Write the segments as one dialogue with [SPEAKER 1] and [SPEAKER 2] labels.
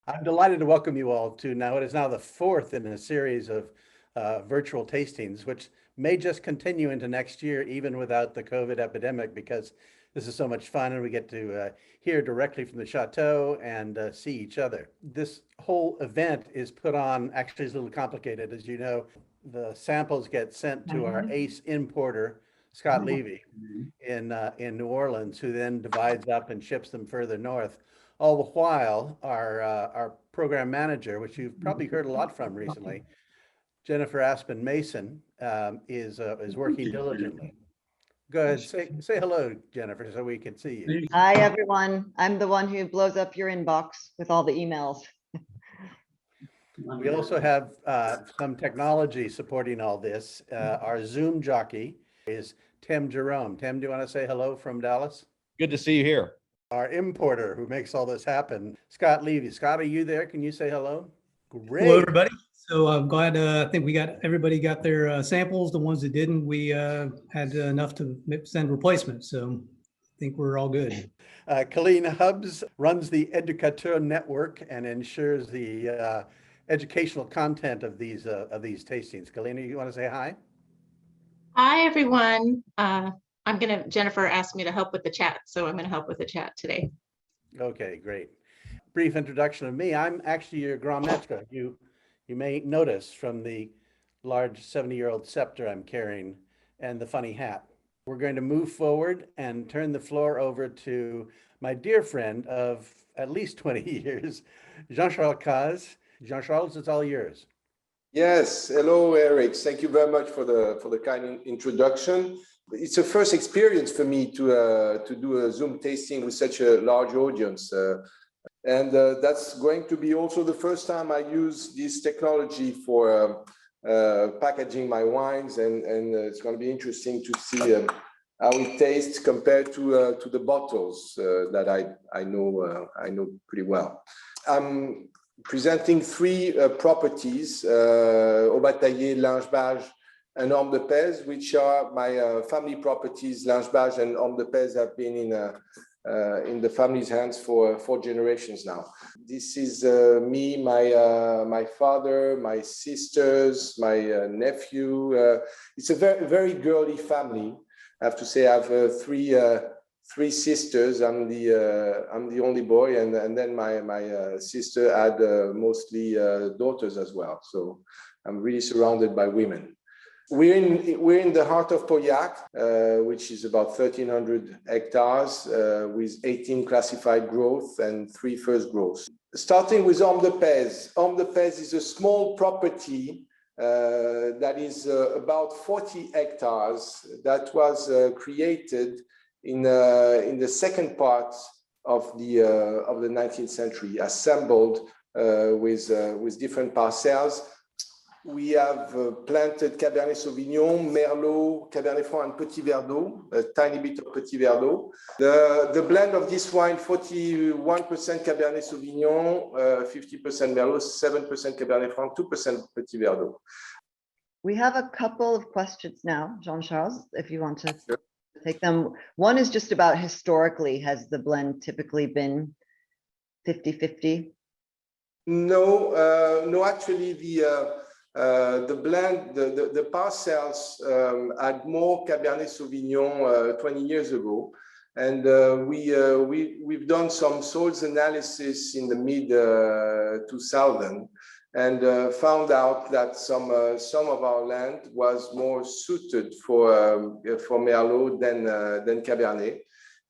[SPEAKER 1] I'm delighted to welcome you all to now. It is now the fourth in a series of virtual tastings, which may just continue into next year, even without the COVID epidemic, because this is so much fun and we get to hear directly from the chateau and see each other. This whole event is put on, actually, it's a little complicated. As you know, the samples get sent to our ace importer, Scott Levy, in New Orleans, who then divides up and ships them further north. All the while, our program manager, which you've probably heard a lot from recently, Jennifer Aspen Mason, is working diligently. Go ahead, say hello, Jennifer, so we can see you.
[SPEAKER 2] Hi, everyone. I'm the one who blows up your inbox with all the emails.
[SPEAKER 1] We also have some technology supporting all this. Our Zoom jockey is Tim Jerome. Tim, do you want to say hello from Dallas?
[SPEAKER 3] Good to see you here.
[SPEAKER 1] Our importer who makes all this happen, Scott Levy. Scott, are you there? Can you say hello? Great.
[SPEAKER 4] Hello, everybody. So I'm glad, I think everybody got their samples. The ones that didn't, we had enough to send replacements. So I think we're all good.
[SPEAKER 1] Colleen Hubbs runs the Educateur Network and ensures the educational content of these tastings. Colleen, you want to say hi?
[SPEAKER 5] Hi, everyone. Jennifer asked me to help with the chat, so I'm going to help with the chat today.
[SPEAKER 1] Okay, great. Brief introduction of me. I'm actually your grand maître. You may notice from the large 70-year-old scepter I'm carrying and the funny hat. We're going to move forward and turn the floor over to my dear friend of at least 20 years, Jean-Charles Cazes. Jean-Charles, it's all yours.
[SPEAKER 6] Yes, hello, Eric. Thank you very much for the kind introduction. It's a first experience for me to do a Zoom tasting with such a large audience. And that's going to be also the first time I use this technology for packaging my wines, and it's going to be interesting to see how it tastes compared to the bottles that I know pretty well. I'm presenting three properties: Haut-Batailley, Lynch-Bages, and Ormes de Pez, which are my family properties. Lynch-Bages and Ormes de Pez have been in the family's hands for 4 generations now. This is me, my father, my sisters, my nephew. It's a very girly family. I have to say, I have three sisters. I'm the only boy, and then my sister had mostly daughters as well. So I'm really surrounded by women. We're in the heart of Pauillac, which is about 1,300 hectares with 18 classified growth and 3 first growths. Starting with Ormes de Pez. Ormes de Pez is a small property that is about 40 hectares that was created in the second part of the 19th century, assembled with different parcels. We have planted Cabernet Sauvignon, Merlot, Cabernet Franc, and Petit Verdot, a tiny bit of Petit Verdot. The blend of this wine, 41% Cabernet Sauvignon, 50% Merlot, 7% Cabernet Franc, 2% Petit Verdot.
[SPEAKER 2] We have a couple of questions now, Jean-Charles, if you want to take them. One is just about historically, has the blend typically been 50-50?
[SPEAKER 6] No, actually the blend, the parcels had more Cabernet Sauvignon 20 years ago, and we've done some soils analysis in the mid 2000 and found out that some of our land was more suited for Merlot than Cabernet,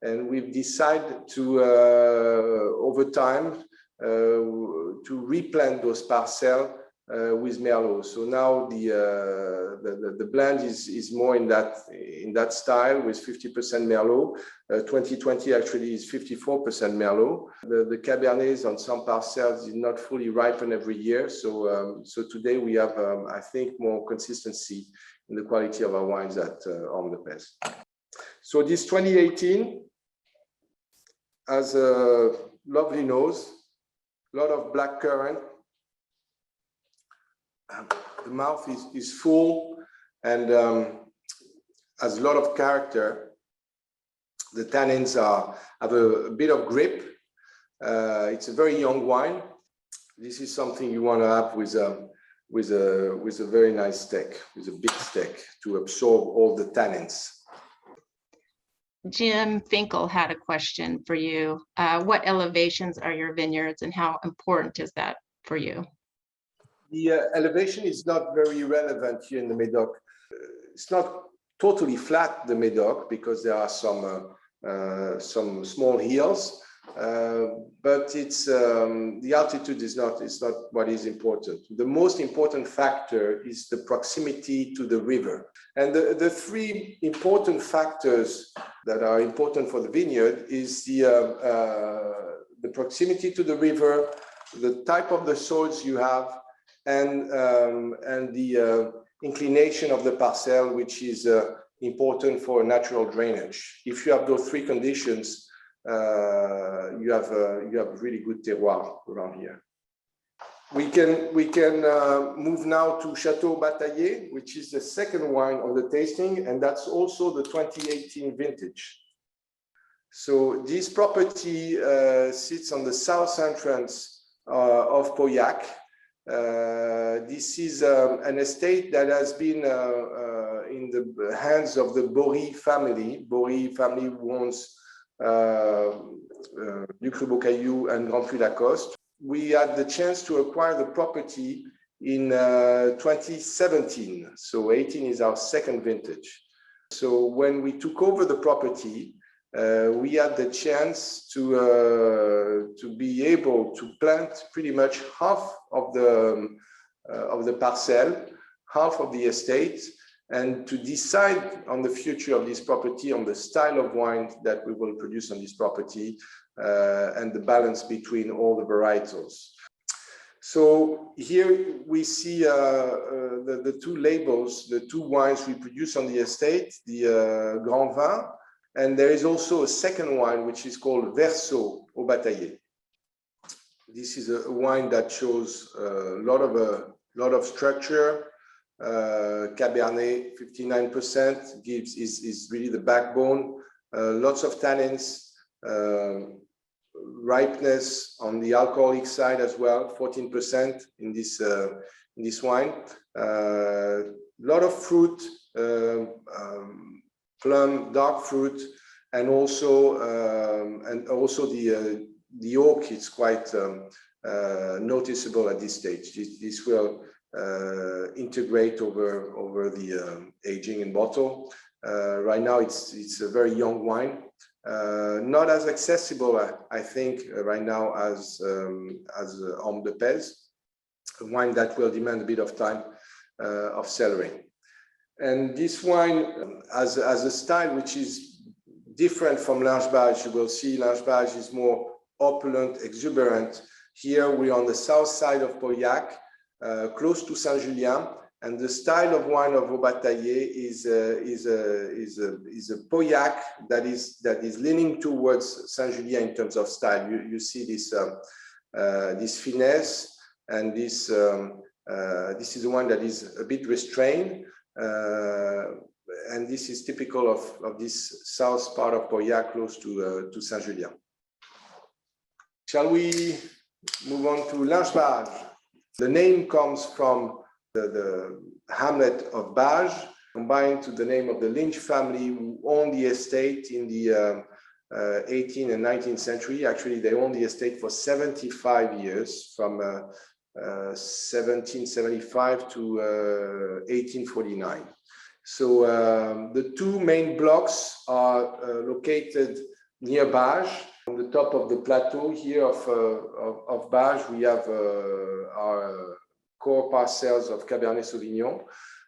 [SPEAKER 6] and we've decided to over time to replant those parcels with Merlot. So now the blend is more in that style with 50% Merlot. 2020 actually is 54% Merlot. The Cabernets on some parcels is not fully ripen every year. So today we have I think more consistency in the quality of our wines at Ormes de Pez. So this 2018 has a lovely nose, a lot of blackcurrant. The mouth is full and has a lot of character. The tannins have a bit of grip. It's a very young wine. This is something you want to have with a very nice steak, with a big steak to absorb all the tannins.
[SPEAKER 5] Jim Finkel had a question for you. What elevations are your vineyards and how important is that for you?
[SPEAKER 6] The elevation is not very relevant here in the Medoc. It's not totally flat, the Medoc, because there are some small hills, but it's the altitude is not what is important. The most important factor is the proximity to the river. And the three important factors that are important for the vineyard is the proximity to the river, the type of the soils you have, and the inclination of the parcel, which is important for natural drainage. If you have those three conditions, you have really good terroir around here. We can move now to Chateau Batailley, which is the second wine of the tasting, and that's also the 2018 vintage. So this property sits on the south entrance of Pauillac. This is an estate that has been in the hands of the Bory family. Bory family who owns Cru Bourgeois and Grand Puy-Lacoste. We had the chance to acquire the property in 2017. So 18 is our second vintage. So when we took over the property, we had the chance to be able to plant pretty much half of the parcel, half of the estate, and to decide on the future of this property, on the style of wine that we will produce on this property, and the balance between all the varietals. So here we see the two labels, the two wines we produce on the estate, the Grand Vin, and there is also a second wine which is called Verso Haut-Batailley. This is a wine that shows a lot of structure. Cabernet 59% is really the backbone. Lots of tannins, ripeness on the alcoholic side as well, 14% in this wine. Lot of fruit, plum, dark fruit, and also the oak is quite noticeable at this stage. This will integrate over the aging in bottle. Right now, it's a very young wine, not as accessible, I think, right now as Ormes de Pez, a wine that will demand a bit of time of cellaring. And this wine has a style which is different from Lynch-Bages. You will see Lynch-Bages is more opulent, exuberant. Here we're on the south side of Pauillac, close to Saint-Julien, and the style of wine of Haut-Batailley is a Pauillac that is leaning towards Saint-Julien in terms of style. You see this finesse, and this is one that is a bit restrained. And this is typical of this south part of Pauillac, close to Saint-Julien. Shall we move on to Lynch-Bages? The name comes from the hamlet of Bages, combined to the name of the Lynch family who owned the estate in the 18th and 19th century. Actually, they owned the estate for 75 years, from 1775 to 1849. So the two main blocks are located near Bages. On the top of the plateau here of Bages, we have our core parcels of Cabernet Sauvignon.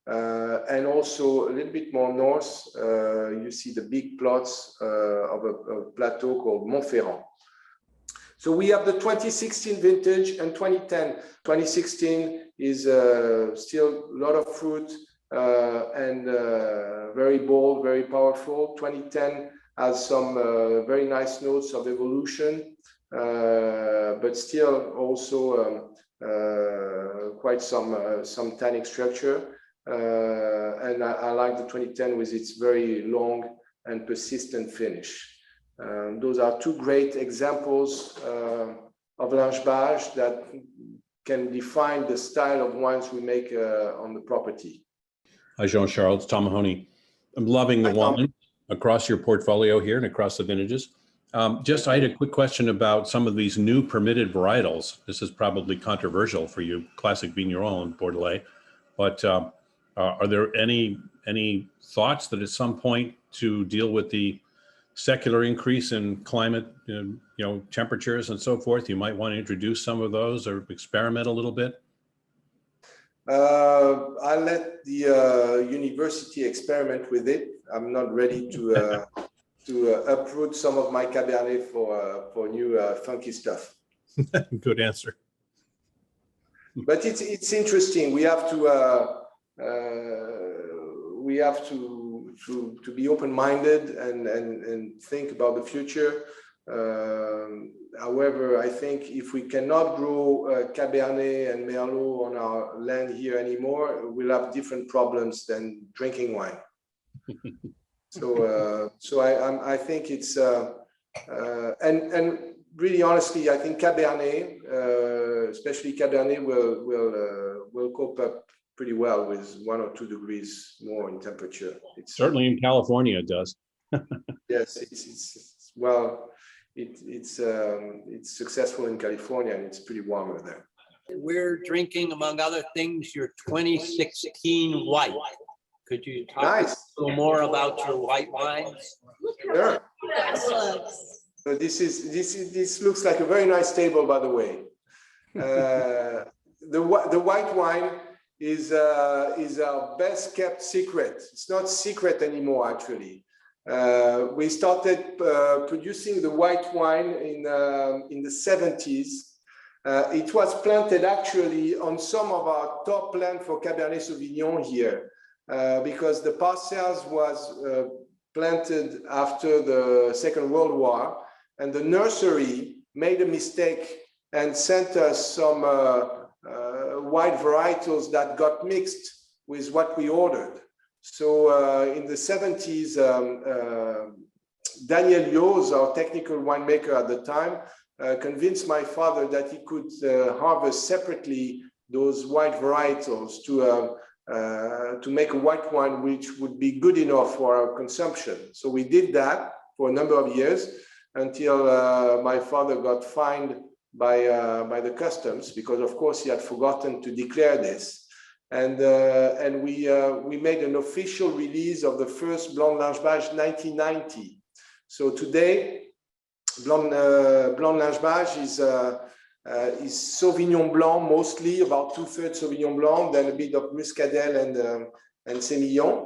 [SPEAKER 6] And also a little bit more north, you see the big plots of a plateau called Montferrand. So we have the 2016 vintage and 2010. 2016 is still a lot of fruit and very bold, very powerful. 2010 has some very nice notes of evolution, but still also quite some tannic structure. And I like the 2010 with its very long and persistent finish. Those are two great examples of Lynch-Bages that can define the style of wines we make on the property.
[SPEAKER 3] Hi, Jean-Charles, Tom Mahoney. I'm loving the
[SPEAKER 6] Hi, Tom.
[SPEAKER 3] wine across your portfolio here and across the vintages. I had a quick question about some of these new permitted varietals. This is probably controversial for you, classic vigneron and Bordelais, but are there any thoughts that at some point to deal with the secular increase in climate, temperatures and so forth, you might want to introduce some of those or experiment a little bit?
[SPEAKER 6] I let the university experiment with it. I'm not ready to uproot some of my Cabernet for new funky stuff.
[SPEAKER 3] Good answer.
[SPEAKER 6] But it's interesting. We have to be open-minded and think about the future. However, I think if we cannot grow Cabernet and Merlot on our land here anymore, we'll have different problems than drinking wine. So I think it's and really honestly, I think Cabernet, especially Cabernet, will cope up pretty well with 1 or 2 degrees more in temperature. It's
[SPEAKER 3] Certainly in California it does.
[SPEAKER 6] yes, it's successful in California and it's pretty warmer there.
[SPEAKER 7] We're drinking, among other things, your 2016 white. Could you talk
[SPEAKER 6] Nice.
[SPEAKER 7] a little more about your white wines?
[SPEAKER 6] Sure. So this looks like a very nice table, by the way. The white wine is our best kept secret. It's not secret anymore, actually. We started producing the white wine in the 70s. It was planted actually on some of our top land for Cabernet Sauvignon here, because the parcels was planted after the Second World War, and the nursery made a mistake and sent us some white varietals that got mixed with what we ordered. So in the 70s, Daniel Yoz, our technical winemaker at the time, convinced my father that he could harvest separately those white varietals to make a white wine which would be good enough for our consumption. So we did that for a number of years until my father got fined by the customs, because of course he had forgotten to declare this. And we made an official release of the first Blanc de Lynch-Bages 1990. So today, Blanc de Lynch-Bages is Sauvignon Blanc, mostly about 2/3 Sauvignon Blanc, then a bit of muscadelle and semillon.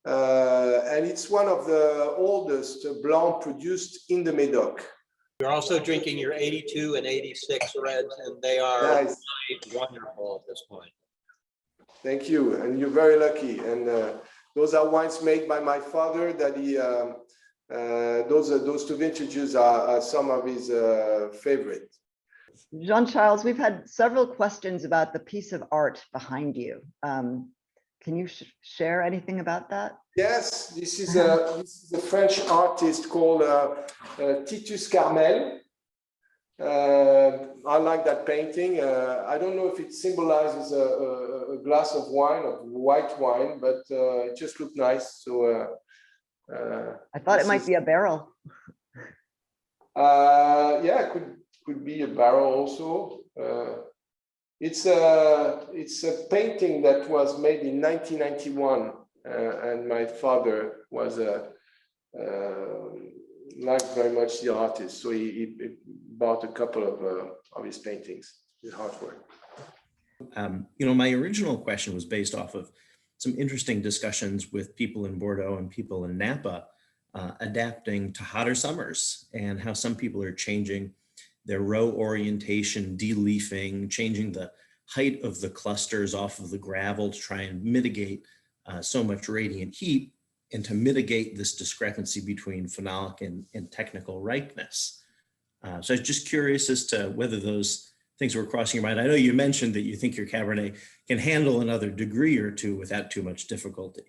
[SPEAKER 6] And it's one of the oldest Blanc produced in the Medoc.
[SPEAKER 7] You're also drinking your 82 and 86 reds, and they are
[SPEAKER 6] Nice.
[SPEAKER 7] wonderful at this point.
[SPEAKER 6] Thank you, and you're very lucky. And those are wines made by my father. That he those 2 vintages are some of his favorite.
[SPEAKER 2] Jean-Charles, we've had several questions about the piece of art behind you. Can you share anything about that?
[SPEAKER 6] Yes, this is a French artist called Titus Carmel. I like that painting. I don't know if it symbolizes a glass of wine, of white wine, but it just looked nice. So
[SPEAKER 2] I thought it might be a barrel.
[SPEAKER 6] yeah, it could be a barrel also. It's a painting that was made in 1991, and my father was liked very much the artist, so he bought a couple of his paintings, his artwork.
[SPEAKER 8] My original question was based off of some interesting discussions with people in Bordeaux and people in Napa, adapting to hotter summers, and how some people are changing their row orientation, de-leafing, changing the height of the clusters off of the gravel to try and mitigate so much radiant heat, and to mitigate this discrepancy between phenolic and technical ripeness. So I was just curious as to whether those things were crossing your mind. I know you mentioned that you think your Cabernet can handle another degree or 2 without too much difficulty.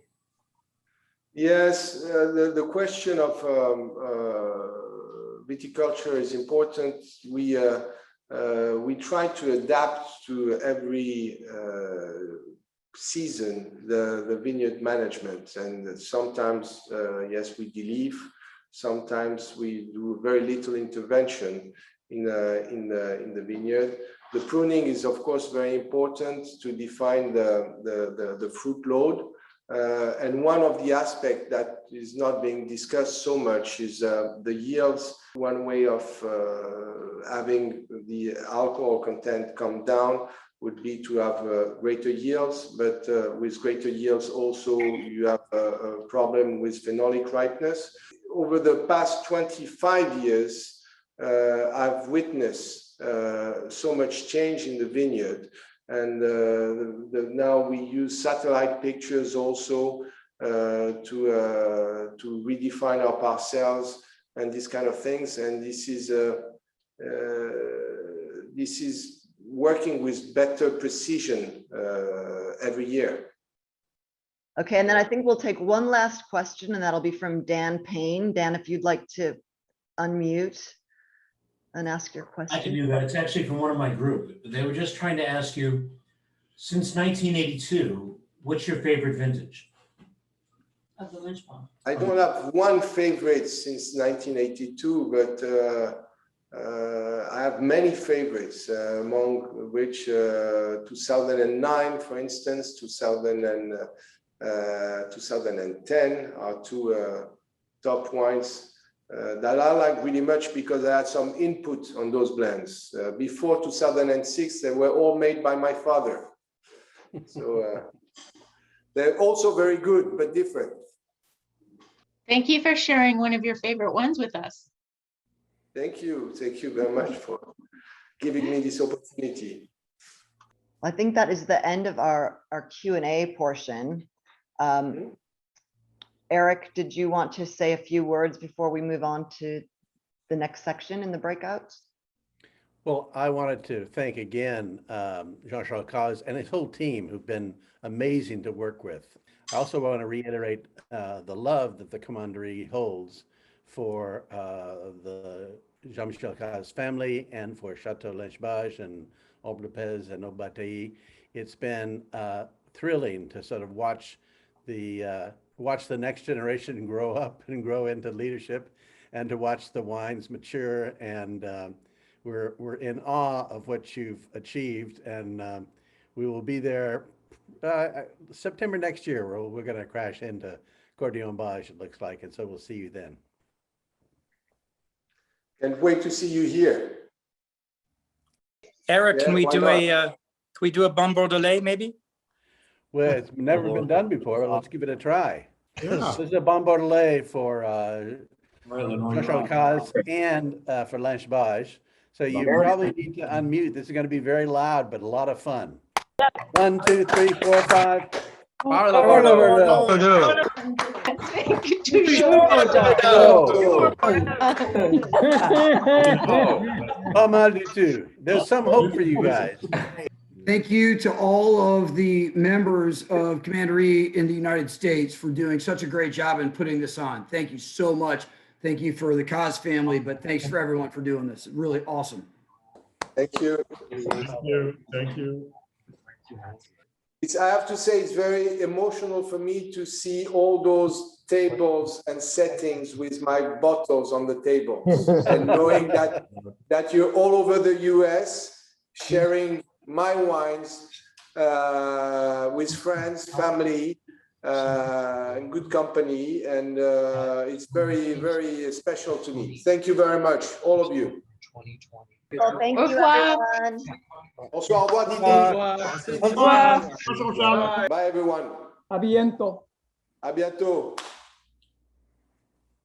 [SPEAKER 6] Yes, the question of viticulture is important. We we try to adapt to every season the vineyard management, and sometimes yes, we de-leaf, sometimes we do very little intervention in the vineyard. The pruning is of course very important to define the fruit load, and one of the aspects that is not being discussed so much is the yields. One way of having the alcohol content come down would be to have greater yields, but with greater yields also you have a problem with phenolic ripeness. Over the past 25 years, I've witnessed so much change in the vineyard, and now we use satellite pictures also to redefine our parcels and these kind of things, and this is working with better precision every year.
[SPEAKER 2] Okay, and then I think we'll take one last question, and that'll be from Dan Payne. Dan, if you'd like to unmute and ask your question.
[SPEAKER 9] I can do that. It's actually from one of my group. They were just trying to ask you, since 1982, what's your favorite vintage? Of the Lynch-Bages.
[SPEAKER 6] I don't have one favorite since 1982, but I have many favorites, among which 2009, for instance, 2010 are two top wines that I like really much because I had some input on those blends. Before 2006, they were all made by my father. So they're also very good, but different.
[SPEAKER 5] Thank you for sharing one of your favorite ones with us.
[SPEAKER 6] Thank you very much for giving me this opportunity.
[SPEAKER 2] I think that is the end of our Q&A portion. Eric, did you want to say a few words before we move on to the next section in the breakouts?
[SPEAKER 1] Well, I wanted to thank again Jean-Charles Cazes and his whole team who've been amazing to work with. I also want to reiterate the love that the Commanderie holds for the Jean-Michel Cazes family and for Chateau Lynch-Bages and Ormes de Pez and Haut-Batailley. It's been thrilling to sort of watch the next generation grow up and grow into leadership, and to watch the wines mature. And we're in awe of what you've achieved, and we will be there September next year. We're going to crash into Cordillon-Bages, it looks like, and so we'll see you then.
[SPEAKER 6] Can't wait to see you here.
[SPEAKER 10] Eric,
[SPEAKER 6] Yeah,
[SPEAKER 10] can we
[SPEAKER 6] why
[SPEAKER 10] do
[SPEAKER 6] not?
[SPEAKER 10] can we do a bon Bordelais maybe?
[SPEAKER 1] Well, it's never been done before. Let's give it a try. This is a bon Bordelais for Jean-Charles Cazes and for Lynch-Bages. So you probably need to unmute. This is going to be very loud, but a lot of fun. 1, 2, 3, 4, 5. Pas mal du tout. There's some hope for you guys.
[SPEAKER 11] Thank you to all of the members of Commanderie in the United States for doing such a great job in putting this on. Thank you so much. Thank you for the Cazes family, but thanks for everyone for doing this. Really awesome.
[SPEAKER 6] Thank you.
[SPEAKER 12] Thank you.
[SPEAKER 6] I have to say, it's very emotional for me to see all those tables and settings with my bottles on the tables, and knowing that you're all over the US sharing my wines with friends, family, and good company, and it's very, very special to me. Thank you very much, all of you.
[SPEAKER 2] Well, thank you, everyone.
[SPEAKER 6] Bonsoir, au revoir, Didi.
[SPEAKER 12] Au revoir.
[SPEAKER 6] Bye, everyone.
[SPEAKER 12] À bientôt.
[SPEAKER 6] À bientôt.